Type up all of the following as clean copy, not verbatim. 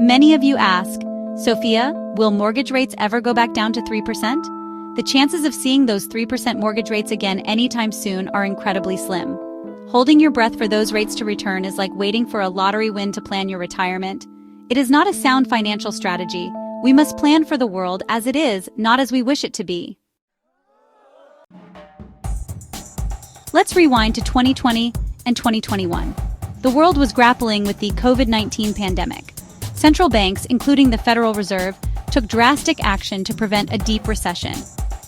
Many of you ask, Sophia, will mortgage rates ever go back down to 3%? The chances of seeing those 3% mortgage rates again anytime soon are incredibly slim. Holding your breath for those rates to return is like waiting for a lottery win to plan your retirement. It is not a sound financial strategy. We must plan for the world as it is, not as we wish it to be. Let's rewind to 2020 and 2021. The world was grappling with the COVID-19 pandemic. Central banks, including the Federal Reserve, took drastic action to prevent a deep recession.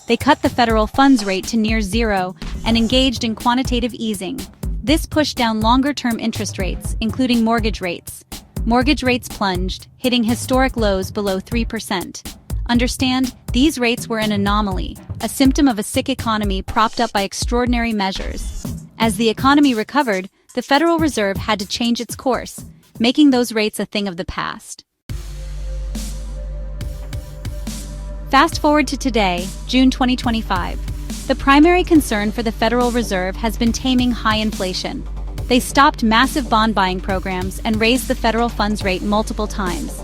They cut the federal funds rate to near zero and engaged in quantitative easing. This pushed down longer-term interest rates, including mortgage rates. Mortgage rates plunged, hitting historic lows below 3%. Understand, these rates were an anomaly, a symptom of a sick economy propped up by extraordinary measures. As the economy recovered, the Federal Reserve had to change its course, making those rates a thing of the past. Fast forward to today, June 2025. The primary concern for the Federal Reserve has been taming high inflation. They stopped massive bond buying programs and raised the federal funds rate multiple times.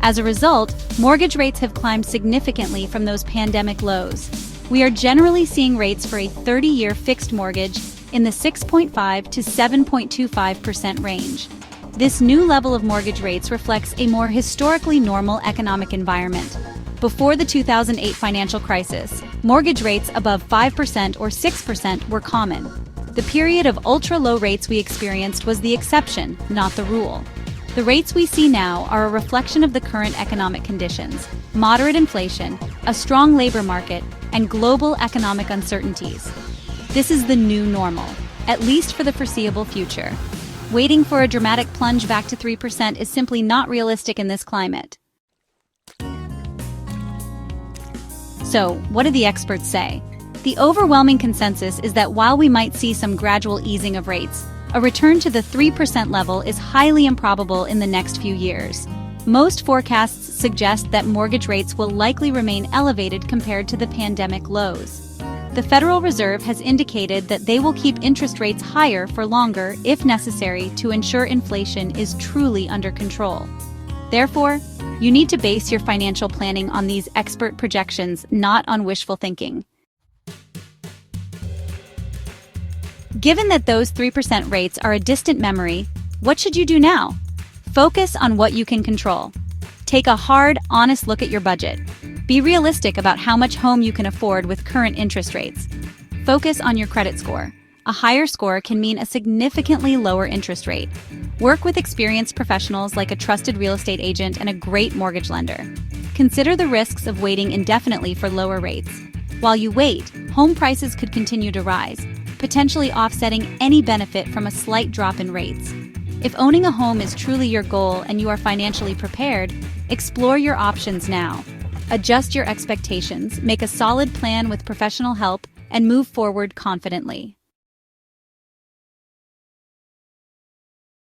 As a result, mortgage rates have climbed significantly from those pandemic lows. We are generally seeing rates for a 30-year fixed mortgage in the 6.5 to 7.25% range. This new level of mortgage rates reflects a more historically normal economic environment. Before the 2008 financial crisis, mortgage rates above 5% or 6% were common. The period of ultra-low rates we experienced was the exception, not the rule. The rates we see now are a reflection of the current economic conditions: moderate inflation, a strong labor market, and global economic uncertainties. This is the new normal, at least for the foreseeable future. Waiting for a dramatic plunge back to 3% is simply not realistic in this climate. So, what do the experts say? The overwhelming consensus is that while we might see some gradual easing of rates, a return to the 3% level is highly improbable in the next few years. Most forecasts suggest that mortgage rates will likely remain elevated compared to the pandemic lows. The Federal Reserve has indicated that they will keep interest rates higher for longer if necessary to ensure inflation is truly under control. Therefore, you need to base your financial planning on these expert projections, not on wishful thinking. Given that those 3% rates are a distant memory, what should you do now? Focus on what you can control. Take a hard, honest look at your budget. Be realistic about how much home you can afford with current interest rates. Focus on your credit score. A higher score can mean a significantly lower interest rate. Work with experienced professionals like a trusted real estate agent and a great mortgage lender. Consider the risks of waiting indefinitely for lower rates. While you wait, home prices could continue to rise, potentially offsetting any benefit from a slight drop in rates. If owning a home is truly your goal and you are financially prepared, explore your options now. Adjust your expectations, make a solid plan with professional help, and move forward confidently.